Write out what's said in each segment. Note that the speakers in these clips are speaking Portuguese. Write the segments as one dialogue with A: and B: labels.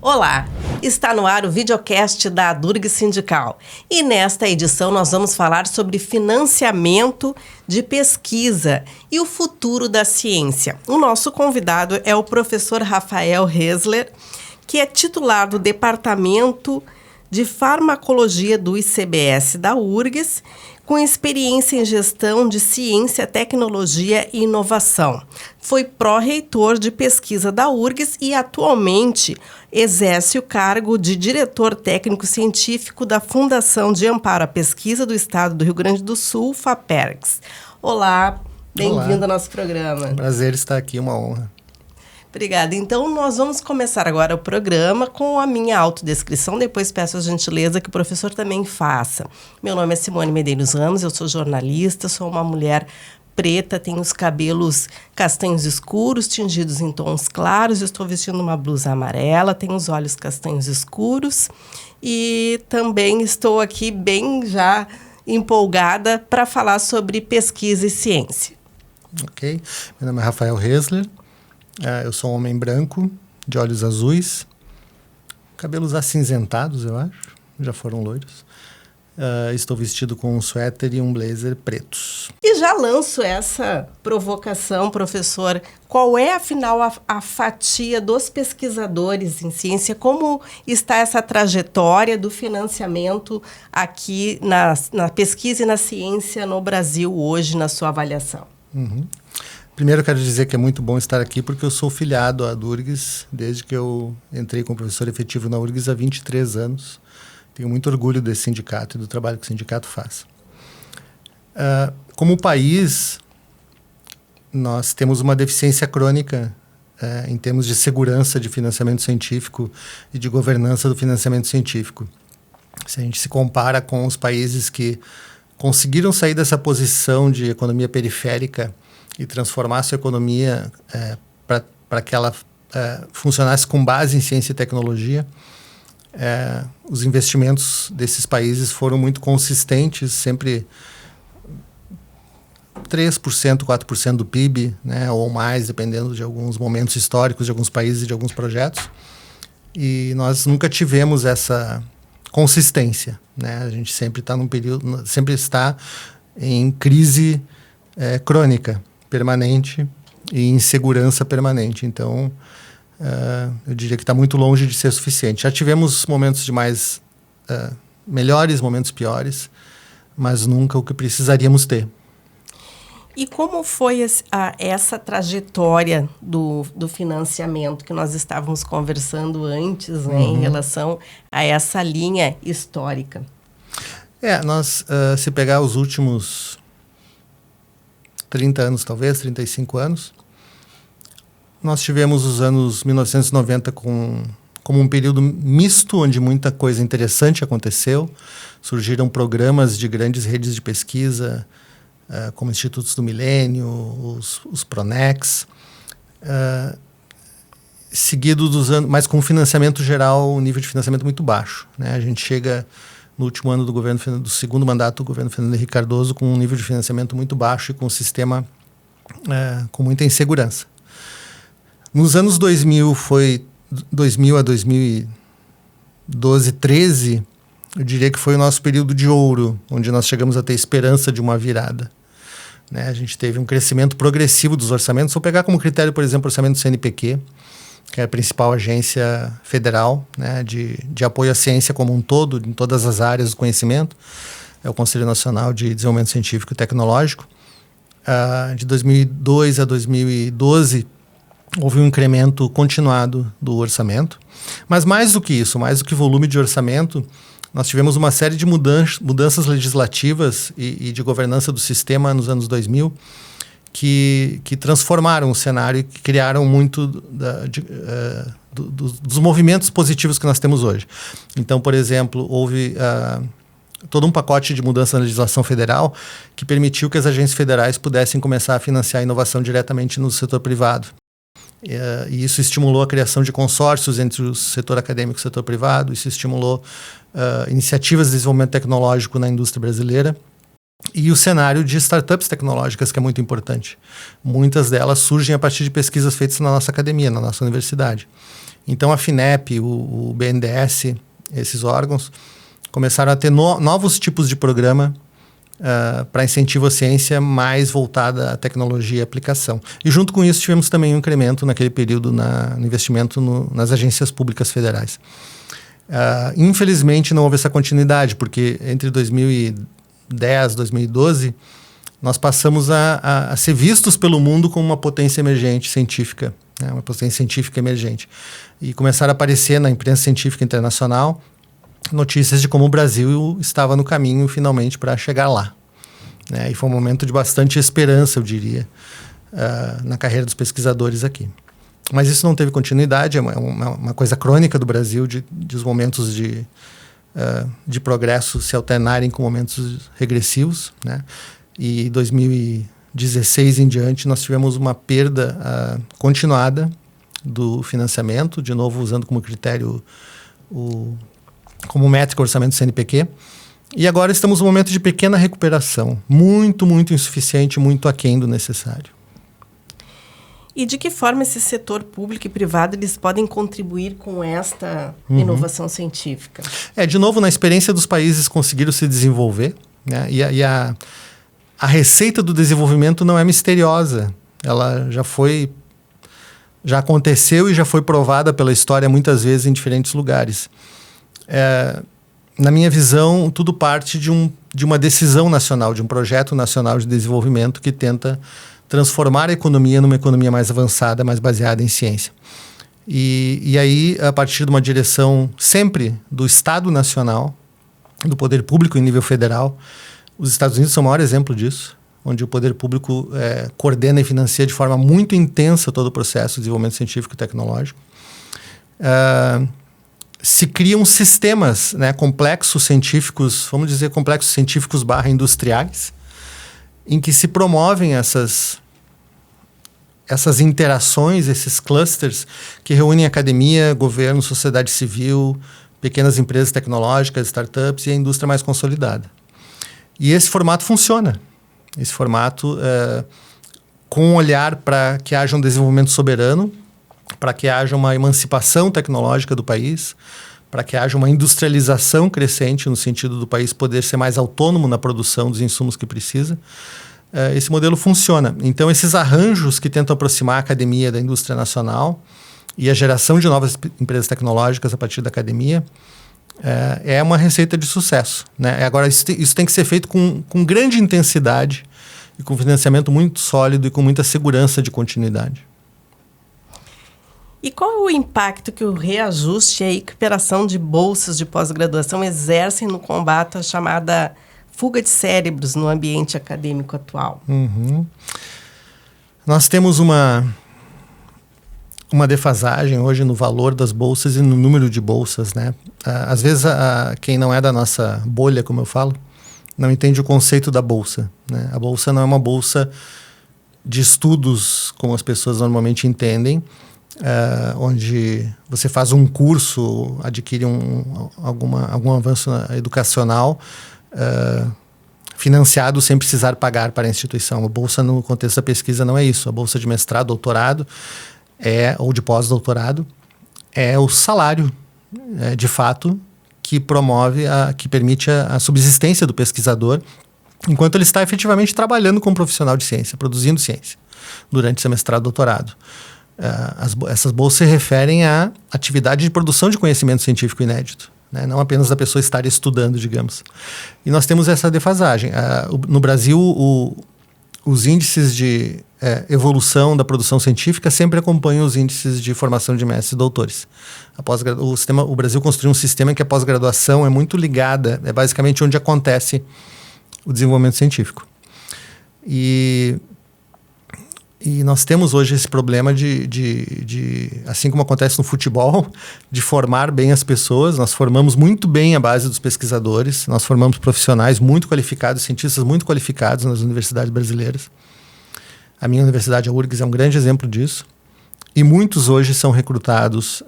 A: Olá, está no ar o videocast da Durgs Sindical e nesta edição nós vamos falar sobre financiamento de pesquisa e o futuro da ciência. O nosso convidado é o professor Rafael Hesler, que é titular do Departamento de Farmacologia do ICBS da URGS, com experiência em gestão de ciência, tecnologia e inovação. Foi pró-reitor de pesquisa da URGS e atualmente exerce o cargo de diretor técnico científico da Fundação de Amparo à Pesquisa do Estado do Rio Grande do Sul, FAPERGS. Olá, bem-vindo ao nosso programa.
B: Prazer estar aqui, uma honra.
A: Obrigada. Então, nós vamos começar agora o programa com a minha autodescrição, depois peço a gentileza que o professor também faça. Meu nome é Simone Medeiros Ramos, eu sou jornalista, sou uma mulher preta, tenho os cabelos castanhos escuros, tingidos em tons claros, estou vestindo uma blusa amarela, tenho os olhos castanhos escuros e também estou aqui bem já empolgada para falar sobre pesquisa e ciência.
B: Ok. Meu nome é Rafael Hesler. Eu sou um homem branco, de olhos azuis, cabelos acinzentados, eu acho, já foram loiros. Estou vestido com um suéter e um blazer pretos.
A: E já lanço essa provocação, professor. Qual é, afinal, a fatia dos pesquisadores em ciência? Como está essa trajetória do financiamento aqui na pesquisa e na ciência no Brasil hoje, na sua avaliação?
B: Primeiro, eu quero dizer que é muito bom estar aqui porque eu sou filiado à URGS desde que eu entrei como professor efetivo na URGS há 23 anos. Tenho muito orgulho desse sindicato e do trabalho que o sindicato faz. Como país, nós temos uma deficiência crônica em termos de segurança de financiamento científico e de governança do financiamento científico. Se a gente se compara com os países que conseguiram sair dessa posição de economia periférica e transformar a sua economia para que ela funcionasse com base em ciência e tecnologia. Os investimentos desses países foram muito consistentes, sempre 3%, 4% do PIB, né, ou mais, dependendo de alguns momentos históricos de alguns países e de alguns projetos. E nós nunca tivemos essa consistência, né? A gente sempre está sempre está em crise crônica, permanente e insegurança permanente. Então, eu diria que está muito longe de ser suficiente. Já tivemos momentos de mais melhores, momentos piores, mas nunca o que precisaríamos ter.
A: E como foi essa trajetória do financiamento que nós estávamos conversando antes, né, em relação a essa linha histórica?
B: Se pegar os últimos 30 anos, talvez, 35 anos, nós tivemos os anos 1990 como um período misto, onde muita coisa interessante aconteceu. Surgiram programas de grandes redes de pesquisa, como Institutos do Milênio, os Pronex, seguido dos anos, mas com financiamento geral, um nível de financiamento muito baixo, né? A gente chega no último ano do segundo mandato do governo Fernando Henrique Cardoso com um nível de financiamento muito baixo e com um sistema com muita insegurança. Nos anos 2000, foi 2000 a 2012, 13, eu diria que foi o nosso período de ouro, onde nós chegamos a ter esperança de uma virada, né? A gente teve um crescimento progressivo dos orçamentos. Se eu pegar como critério, por exemplo, o orçamento do CNPq, que é a principal agência federal, né, de apoio à ciência como um todo, em todas as áreas do conhecimento, é o Conselho Nacional de Desenvolvimento Científico e Tecnológico. De 2002 a 2012, houve um incremento continuado do orçamento. Mas mais do que isso, mais do que volume de orçamento, nós tivemos uma série de mudanças legislativas e de governança do sistema nos anos 2000, que transformaram o cenário e que criaram muito dos movimentos positivos que nós temos hoje. Então, por exemplo, houve todo um pacote de mudança na legislação federal que permitiu que as agências federais pudessem começar a financiar a inovação diretamente no setor privado. E isso estimulou a criação de consórcios entre o setor acadêmico e o setor privado, isso estimulou iniciativas de desenvolvimento tecnológico na indústria brasileira. E o cenário de startups tecnológicas, que é muito importante. Muitas delas surgem a partir de pesquisas feitas na nossa academia, na nossa universidade. Então a FINEP, o BNDES, esses órgãos, começaram a ter novos tipos de programa para incentivo à ciência mais voltada à tecnologia e aplicação. E junto com isso tivemos também um incremento naquele período no investimento nas agências públicas federais. Infelizmente não houve essa continuidade, porque entre 2010 e 2012 nós passamos a ser vistos pelo mundo como uma potência emergente científica, né? Uma potência científica emergente. E começaram a aparecer na imprensa científica internacional notícias de como o Brasil estava no caminho finalmente para chegar lá, né? E foi um momento de bastante esperança, eu diria, na carreira dos pesquisadores aqui. Mas isso não teve continuidade, é uma coisa crônica do Brasil, de os momentos de progresso se alternarem com momentos regressivos, né? E 2016 em diante nós tivemos uma perda continuada do financiamento, de novo usando como critério como métrica o orçamento do CNPq. E agora estamos num momento de pequena recuperação, muito, muito insuficiente, muito aquém do necessário.
A: E de que forma esse setor público e privado eles podem contribuir com esta inovação científica?
B: De novo, na experiência dos países conseguiram se desenvolver, né? E a receita do desenvolvimento não é misteriosa. Ela já aconteceu e já foi provada pela história muitas vezes em diferentes lugares. Na minha visão, tudo parte de uma decisão nacional, de um projeto nacional de desenvolvimento que tenta transformar a economia numa economia mais avançada, mais baseada em ciência. E aí, a partir de uma direção sempre do Estado Nacional, do poder público em nível federal, os Estados Unidos são o maior exemplo disso, onde o poder público coordena e financia de forma muito intensa todo o processo de desenvolvimento científico e tecnológico. Se criam sistemas, né, complexos científicos, vamos dizer complexos científicos / industriais, em que se promovem essas interações, esses clusters que reúnem academia, governo, sociedade civil, pequenas empresas tecnológicas, startups e a indústria mais consolidada. E esse formato funciona. Esse formato com um olhar para que haja um desenvolvimento soberano, para que haja uma emancipação tecnológica do país, para que haja uma industrialização crescente no sentido do país poder ser mais autônomo na produção dos insumos que precisa. Esse modelo funciona. Então, esses arranjos que tentam aproximar a academia da indústria nacional e a geração de novas empresas tecnológicas a partir da academia é uma receita de sucesso, né? Agora, isso tem que ser feito com grande intensidade e com financiamento muito sólido e com muita segurança de continuidade.
A: E qual é o impacto que o reajuste e a recuperação de bolsas de pós-graduação exercem no combate à chamada fuga de cérebros no ambiente acadêmico atual?
B: Nós temos uma defasagem hoje no valor das bolsas e no número de bolsas, né? Às vezes, quem não é da nossa bolha, como eu falo, não entende o conceito da bolsa, né? A bolsa não é uma bolsa de estudos, como as pessoas normalmente entendem, onde você faz um curso, adquire algum avanço educacional financiado sem precisar pagar para a instituição. A bolsa, no contexto da pesquisa, não é isso. A bolsa de mestrado, doutorado, ou de pós-doutorado, é o salário, de fato, que que permite a subsistência do pesquisador enquanto ele está efetivamente trabalhando como profissional de ciência, produzindo ciência, durante seu mestrado, doutorado. Essas bolsas se referem à atividade de produção de conhecimento científico inédito, né? Não apenas da pessoa estar estudando, digamos. E nós temos essa defasagem. No Brasil, os índices de evolução da produção científica sempre acompanham os índices de formação de mestres e doutores. O Brasil construiu um sistema em que a pós-graduação é muito ligada, é basicamente onde acontece o desenvolvimento científico. E nós temos hoje esse problema assim como acontece no futebol, de formar bem as pessoas. Nós formamos muito bem a base dos pesquisadores, nós formamos profissionais muito qualificados, cientistas muito qualificados nas universidades brasileiras. A minha universidade, a URGS, é um grande exemplo disso. E muitos hoje são recrutados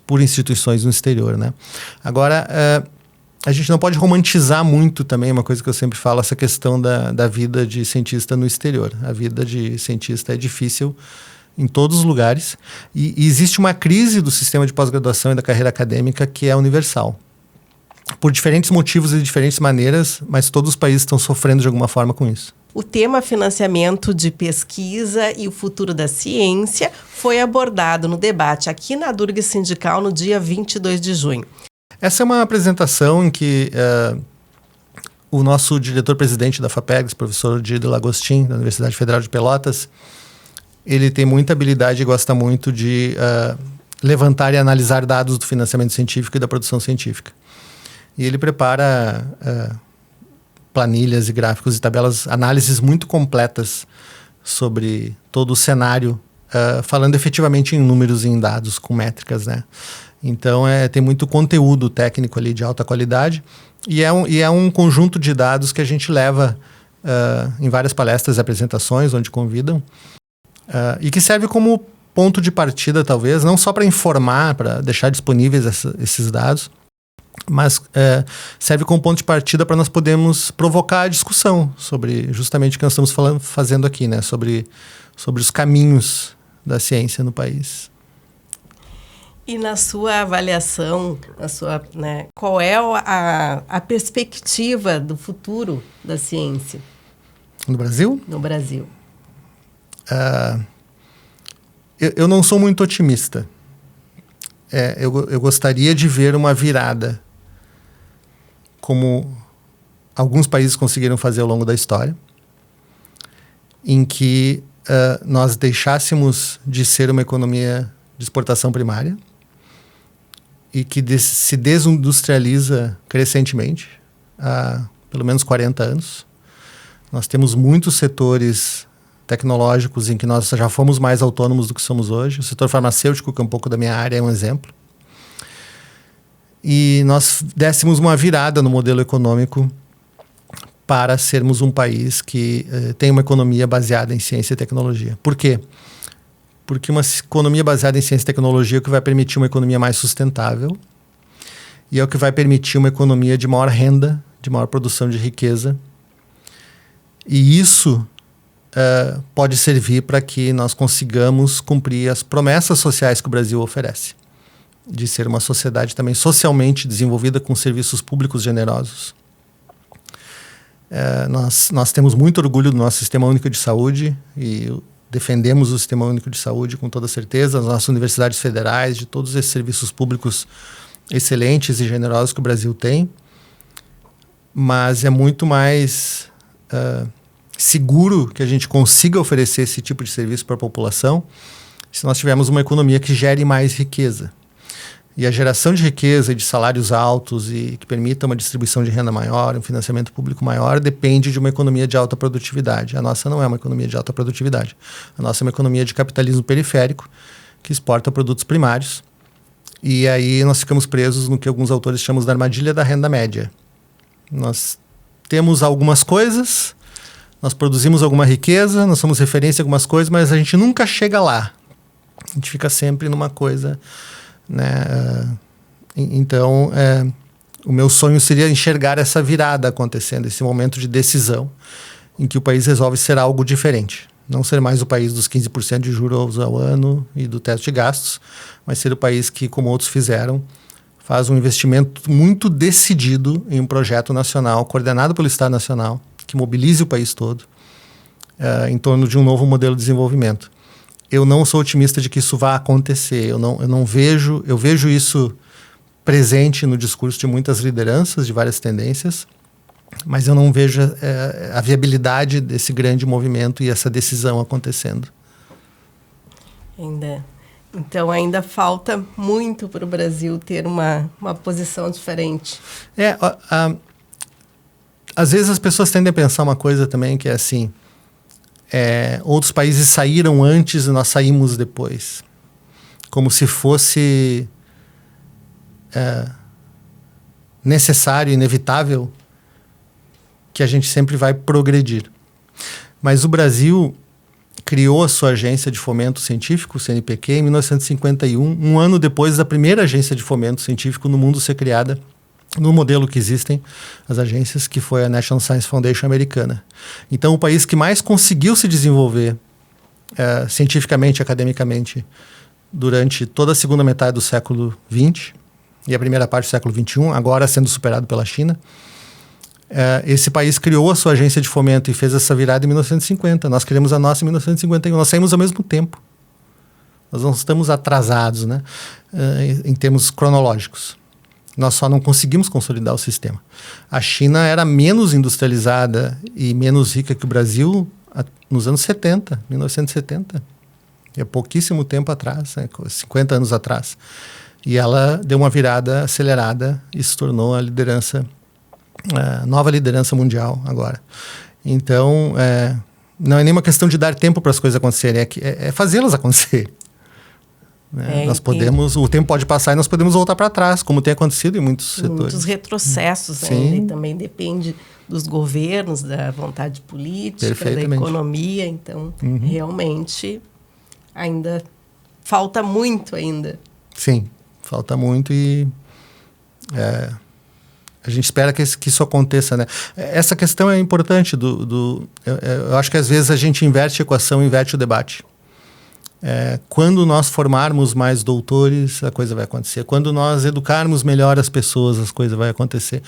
B: por instituições no exterior, né? Agora, a gente não pode romantizar muito também, uma coisa que eu sempre falo, essa questão da vida de cientista no exterior. A vida de cientista é difícil em todos os lugares, e existe uma crise do sistema de pós-graduação e da carreira acadêmica que é universal. Por diferentes motivos e de diferentes maneiras, mas todos os países estão sofrendo de alguma forma com isso.
A: O tema financiamento de pesquisa e o futuro da ciência foi abordado no debate aqui na Durga Sindical no dia 22 de junho.
B: Essa é uma apresentação em que o nosso diretor-presidente da FAPEGS, professor Dido Lagostin, da Universidade Federal de Pelotas, ele tem muita habilidade e gosta muito de levantar e analisar dados do financiamento científico e da produção científica. E ele prepara planilhas e gráficos e tabelas, análises muito completas sobre todo o cenário, falando efetivamente em números e em dados, com métricas, né? Então, tem muito conteúdo técnico ali de alta qualidade e é um conjunto de dados que a gente leva em várias palestras e apresentações, onde convidam, e que serve como ponto de partida, talvez, não só para informar, para deixar disponíveis esses dados, mas serve como ponto de partida para nós podermos provocar a discussão sobre justamente o que nós estamos fazendo aqui, né? Sobre os caminhos da ciência no país.
A: E na sua avaliação, qual é a perspectiva do futuro da ciência?
B: No Brasil?
A: No Brasil.
B: Eu não sou muito otimista. Eu gostaria de ver uma virada, como alguns países conseguiram fazer ao longo da história, em que nós deixássemos de ser uma economia de exportação primária e que se desindustrializa crescentemente há pelo menos 40 anos. Nós temos muitos setores tecnológicos em que nós já fomos mais autônomos do que somos hoje. O setor farmacêutico, que é um pouco da minha área, é um exemplo. E nós dessemos uma virada no modelo econômico para sermos um país que tem uma economia baseada em ciência e tecnologia. Por quê? Porque uma economia baseada em ciência e tecnologia é o que vai permitir uma economia mais sustentável e é o que vai permitir uma economia de maior renda, de maior produção de riqueza. E isso pode servir para que nós consigamos cumprir as promessas sociais que o Brasil oferece, de ser uma sociedade também socialmente desenvolvida com serviços públicos generosos. Nós temos muito orgulho do nosso Sistema Único de Saúde e defendemos o Sistema Único de Saúde com toda certeza, as nossas universidades federais, de todos esses serviços públicos excelentes e generosos que o Brasil tem, mas é muito mais seguro que a gente consiga oferecer esse tipo de serviço para a população se nós tivermos uma economia que gere mais riqueza. E a geração de riqueza e de salários altos e que permita uma distribuição de renda maior, um financiamento público maior, depende de uma economia de alta produtividade. A nossa não é uma economia de alta produtividade. A nossa é uma economia de capitalismo periférico que exporta produtos primários. E aí nós ficamos presos no que alguns autores chamam de armadilha da renda média. Nós temos algumas coisas, nós produzimos alguma riqueza, nós somos referência em algumas coisas, mas a gente nunca chega lá. A gente fica sempre numa coisa... né? Então, o meu sonho seria enxergar essa virada acontecendo, esse momento de decisão em que o país resolve ser algo diferente. Não ser mais o país dos 15% de juros ao ano e do teto de gastos, mas ser o país que, como outros fizeram, faz um investimento muito decidido em um projeto nacional, coordenado pelo Estado Nacional, que mobilize o país todo em torno de um novo modelo de desenvolvimento. Eu não sou otimista de que isso vá acontecer. Eu vejo isso presente no discurso de muitas lideranças, de várias tendências, mas eu não vejo a viabilidade desse grande movimento e essa decisão acontecendo.
A: Então ainda falta muito para o Brasil ter uma posição diferente.
B: Às vezes as pessoas tendem a pensar uma coisa também que é assim... outros países saíram antes e nós saímos depois. Como se fosse necessário, inevitável, que a gente sempre vai progredir. Mas o Brasil criou a sua agência de fomento científico, o CNPq, em 1951, um ano depois da primeira agência de fomento científico no mundo ser criada, no modelo que existem as agências, que foi a National Science Foundation americana. Então, o país que mais conseguiu se desenvolver cientificamente, academicamente, durante toda a segunda metade do século XX e a primeira parte do século XXI, agora sendo superado pela China. Esse país criou a sua agência de fomento e fez essa virada em 1950. Nós criamos a nossa em 1951. Nós saímos ao mesmo tempo. Nós não estamos atrasados, né? Em termos cronológicos. Nós só não conseguimos consolidar o sistema. A China era menos industrializada e menos rica que o Brasil nos anos 70, 1970. É pouquíssimo tempo atrás, 50 anos atrás. E ela deu uma virada acelerada e se tornou a liderança, a nova liderança mundial agora. Então, não é nenhuma questão de dar tempo para as coisas acontecerem, é fazê-las acontecer. Nós podemos, o tempo pode passar e nós podemos voltar para trás, como tem acontecido em muitos setores.
A: Muitos retrocessos ainda, e também depende dos governos, da vontade política, da economia. Então, realmente, ainda falta muito ainda.
B: Sim, falta muito e a gente espera que isso aconteça, né? Essa questão é importante. Eu acho que às vezes a gente inverte a equação, inverte o debate. Quando nós formarmos mais doutores, a coisa vai acontecer. Quando nós educarmos melhor as pessoas, as coisas vão acontecer.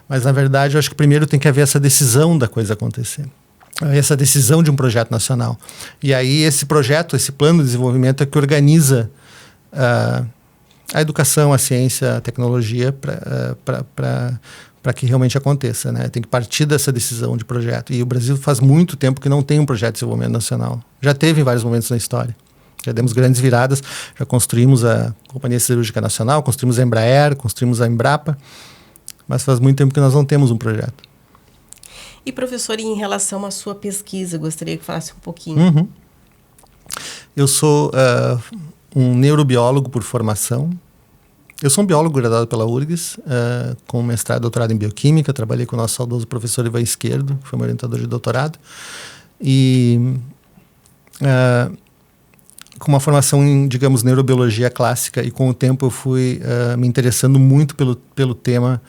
B: Mas, na verdade, eu acho que primeiro tem que haver essa decisão da coisa acontecer. Essa decisão de um projeto nacional. E aí esse projeto, esse plano de desenvolvimento é que organiza a educação, a ciência, a tecnologia para que realmente aconteça, né? Tem que partir dessa decisão de projeto. E o Brasil faz muito tempo que não tem um projeto de desenvolvimento nacional. Já teve em vários momentos na história. Já demos grandes viradas, já construímos a Companhia Siderúrgica Nacional, construímos a Embraer, construímos a Embrapa, mas faz muito tempo que nós não temos um projeto.
A: E, professor, em relação à sua pesquisa, gostaria que falasse um pouquinho.
B: Eu sou um neurobiólogo por formação. Eu sou um biólogo graduado pela URGS, com mestrado e doutorado em bioquímica. Trabalhei com o nosso saudoso professor Ivan Esquerdo, que foi meu orientador de doutorado. E com uma formação em, digamos, neurobiologia clássica, e com o tempo eu fui me interessando muito pelo tema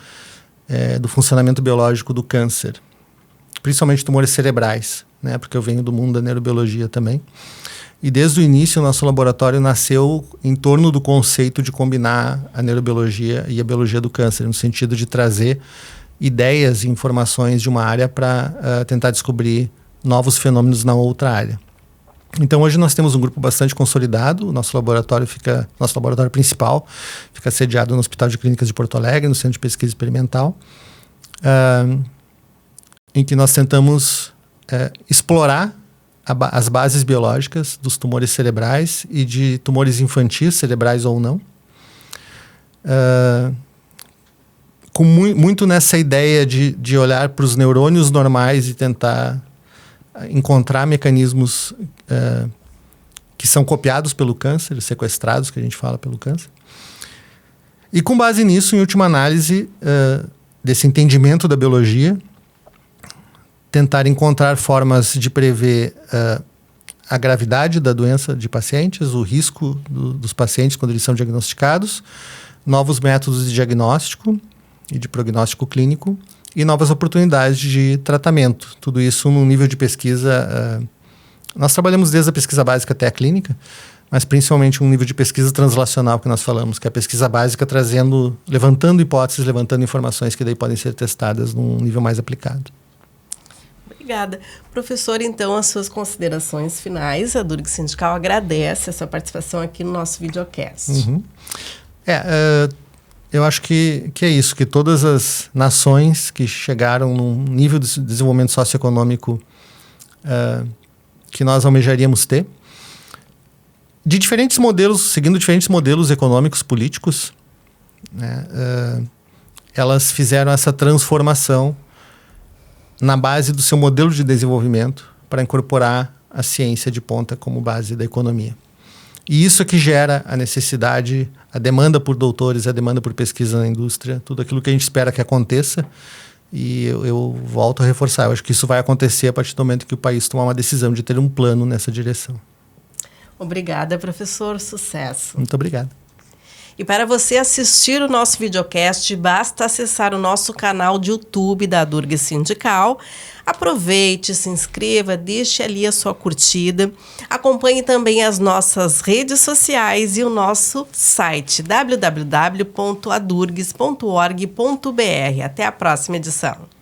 B: do funcionamento biológico do câncer, principalmente tumores cerebrais, né? Porque eu venho do mundo da neurobiologia também. E desde o início o nosso laboratório nasceu em torno do conceito de combinar a neurobiologia e a biologia do câncer, no sentido de trazer ideias e informações de uma área para tentar descobrir novos fenômenos na outra área. Então hoje nós temos um grupo bastante consolidado. Nosso laboratório principal fica sediado no Hospital de Clínicas de Porto Alegre, no Centro de Pesquisa Experimental, em que nós tentamos explorar as bases biológicas dos tumores cerebrais e de tumores infantis, cerebrais ou não, com muito nessa ideia de olhar para os neurônios normais e tentar encontrar mecanismos que são copiados pelo câncer, sequestrados, que a gente fala, pelo câncer. E com base nisso, em última análise, desse entendimento da biologia, tentar encontrar formas de prever a gravidade da doença de pacientes, o risco dos pacientes quando eles são diagnosticados, novos métodos de diagnóstico e de prognóstico clínico e novas oportunidades de tratamento. Tudo isso num nível de pesquisa. Nós trabalhamos desde a pesquisa básica até a clínica, mas principalmente um nível de pesquisa translacional que nós falamos, que é a pesquisa básica levantando hipóteses, levantando informações que daí podem ser testadas num nível mais aplicado.
A: Obrigada. Professor, então, as suas considerações finais. A Durg Sindical agradece a sua participação aqui no nosso videocast.
B: Eu acho que é isso, que todas as nações que chegaram num nível de desenvolvimento socioeconômico que nós almejaríamos ter, de diferentes modelos, seguindo diferentes modelos econômicos, políticos, né, elas fizeram essa transformação na base do seu modelo de desenvolvimento para incorporar a ciência de ponta como base da economia. E isso é que gera a necessidade, a demanda por doutores, a demanda por pesquisa na indústria, tudo aquilo que a gente espera que aconteça. E eu volto a reforçar, eu acho que isso vai acontecer a partir do momento que o país tomar uma decisão de ter um plano nessa direção.
A: Obrigada, professor. Sucesso.
B: Muito obrigado.
A: E para você assistir o nosso videocast, basta acessar o nosso canal de YouTube da Durgs Sindical. Aproveite, se inscreva, deixe ali a sua curtida. Acompanhe também as nossas redes sociais e o nosso site www.adurgs.org.br. Até a próxima edição.